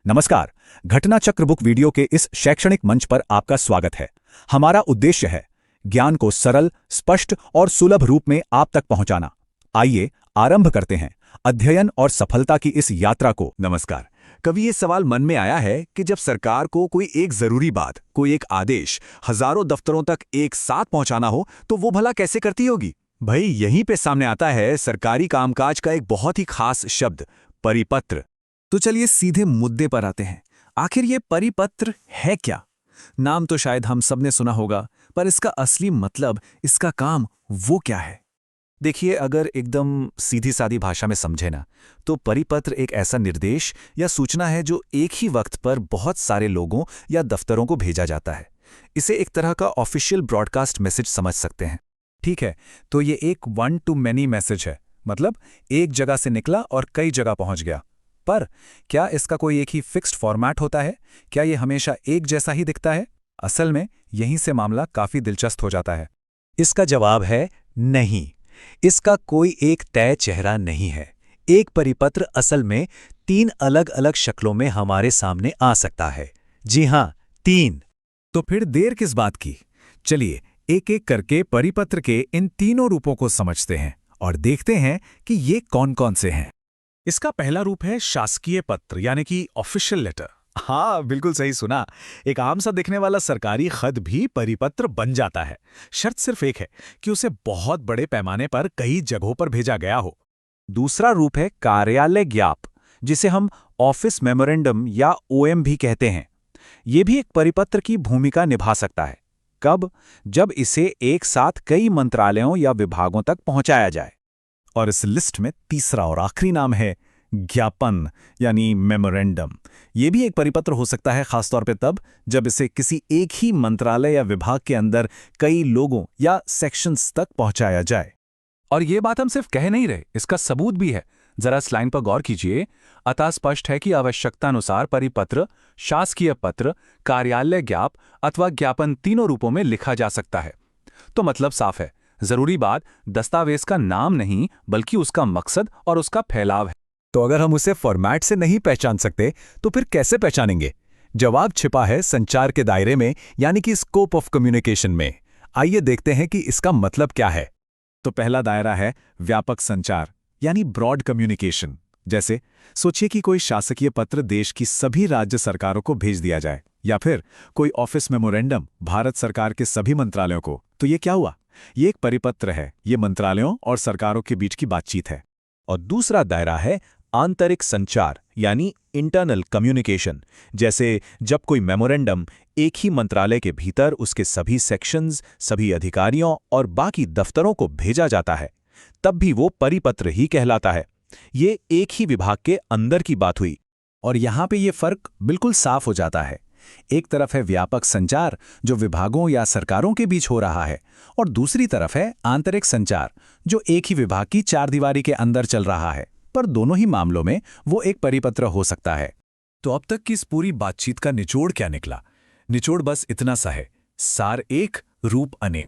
नमस्कार। घटना चक्र बुक वीडियो के इस शैक्षणिक मंच पर आपका स्वागत है। हमारा उद्देश्य है ज्ञान को सरल, स्पष्ट और सुलभ रूप में आप तक पहुंचाना। आइए आरंभ करते हैं अध्ययन और सफलता की इस यात्रा को। नमस्कार। कभी ये सवाल मन में आया है कि जब सरकार को कोई एक जरूरी बात, कोई एक आदेश हजारों दफ्तरों तक एक साथ पहुंचाना हो तो वो भला कैसे करती होगी? भाई यहीं पे सामने आता है सरकारी कामकाज का एक बहुत ही खास शब्द, परिपत्र। तो चलिए सीधे मुद्दे पर आते हैं। आखिर ये परिपत्र है क्या? नाम तो शायद हम सबने सुना होगा, पर इसका असली मतलब, इसका काम वो क्या है? देखिए, अगर एकदम सीधी सादी भाषा में समझे ना, तो परिपत्र एक ऐसा निर्देश या सूचना है जो एक ही वक्त पर बहुत सारे लोगों या दफ्तरों को भेजा जाता है। इसे एक तरह का ऑफिशियल ब्रॉडकास्ट मैसेज समझ सकते हैं। ठीक है, तो ये एक वन टू मैनी मैसेज है, मतलब एक जगह से निकला और कई जगह पहुंच गया। पर क्या इसका कोई एक ही फिक्स्ड फॉर्मेट होता है? क्या ये हमेशा एक जैसा ही दिखता है? असल में यहीं से मामला काफी दिलचस्प हो जाता है। इसका जवाब है नहीं। इसका कोई एक तय चेहरा नहीं है। एक परिपत्र असल में 3 अलग-अलग शक्लों में हमारे सामने आ सकता है। जी हां, 3। तो फिर देर किस बात की? चलिए एक-एक करके परिपत्र के इन तीनों रूपों को समझते हैं और देखते हैं कि ये कौन-कौन से हैं। इसका पहला रूप है शासकीय पत्र, यानी कि ऑफिशियल लेटर। हाँ, बिल्कुल सही सुना। एक आम सा दिखने वाला सरकारी खत भी परिपत्र बन जाता है। शर्त सिर्फ एक है कि उसे बहुत बड़े पैमाने पर कई जगहों पर भेजा गया हो। दूसरा रूप है कार्यालय ज्ञाप, जिसे हम ऑफिस मेमोरेंडम या ओएम भी कहते हैं। ये भी एक परिपत्र की भूमिका निभा सकता है। कब? जब इसे एक साथ कई मंत्रालयों या विभागों तक पहुंचाया जाए। और इस लिस्ट में तीसरा और आखिरी नाम है ज्ञापन, यानी मेमोरेंडम। ये भी एक परिपत्र हो सकता है, खासतौर पे तब जब इसे किसी एक ही मंत्रालय या विभाग के अंदर कई लोगों या सेक्शंस तक पहुंचाया जाए। और ये बात हम सिर्फ कह नहीं रहे, इसका सबूत भी है। जरा इस लाइन पर गौर कीजिए। अतः स्पष्ट है कि आवश्यकतानुसार परिपत्र, शासकीय पत्र, कार्यालय ज्ञाप अथवा ज्ञापन तीनों रूपों में लिखा जा सकता है। तो मतलब साफ है, जरूरी बात दस्तावेज का नाम नहीं बल्कि उसका मकसद और उसका फैलाव है। तो अगर हम उसे फॉर्मेट से नहीं पहचान सकते तो फिर कैसे पहचानेंगे? जवाब छिपा है संचार के दायरे में, यानी कि स्कोप ऑफ कम्युनिकेशन में। आइए देखते हैं कि इसका मतलब क्या है। तो पहला दायरा है व्यापक संचार, यानी ब्रॉड कम्युनिकेशन। जैसे सोचिए कि कोई शासकीय पत्र देश की सभी राज्य सरकारों को भेज दिया जाए, या फिर कोई ऑफिस मेमोरेंडम भारत सरकार के सभी मंत्रालयों को। तो ये क्या हुआ? ये एक परिपत्र है, ये मंत्रालयों और सरकारों के बीच की बातचीत है। और दूसरा दायरा है आंतरिक संचार, यानी इंटरनल कम्युनिकेशन। जैसे जब कोई मेमोरेंडम एक ही मंत्रालय के भीतर उसके सभी सेक्शंस, सभी अधिकारियों और बाकी दफ्तरों को भेजा जाता है, तब भी वो परिपत्र ही कहलाता है। ये एक ही विभाग के अंदर की बात हुई। और यहाँ पे ये फर्क बिल्कुल साफ हो जाता है। एक तरफ है व्यापक संचार जो विभागों या सरकारों के बीच हो रहा है, और दूसरी तरफ है आंतरिक संचार जो एक ही विभाग की चारदीवारी के अंदर चल रहा है। पर दोनों ही मामलों में वो एक परिपत्र हो सकता है। तो अब तक की इस पूरी बातचीत का निचोड़ क्या निकला? निचोड़ बस इतना सा है, सार एक, रूप अनेक।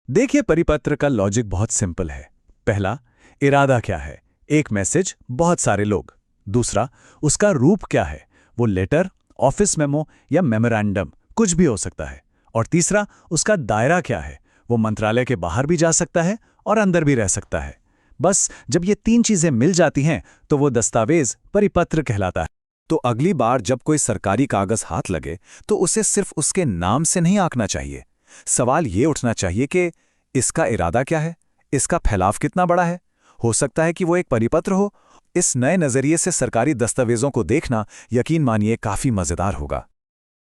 देखिए, परिपत्र का लॉजिक बहुत सिंपल है। पहला, इरादा क्या है? एक मैसेज, बहुत सारे लोग। दूसरा, उसका रूप क्या है? वो लेटर, ऑफिस मेमो या मेमोरेंडम, कुछ भी हो सकता है। और तीसरा, उसका दायरा क्या है? वो मंत्रालय के बाहर भी जा सकता है और अंदर भी रह सकता है। बस जब ये 3 चीजें मिल जाती हैं तो वो दस्तावेज परिपत्र कहलाता है। तो अगली बार जब कोई सरकारी कागज हाथ लगे तो उसे सिर्फ उसके नाम से नहीं आंकना चाहिए। सवाल ये उठना चाहिए कि इसका इरादा क्या है, इसका फैलाव कितना बड़ा है। हो सकता है कि वो एक परिपत्र हो। इस नए नजरिए से सरकारी दस्तावेजों को देखना, यकीन मानिए, काफी मजेदार होगा।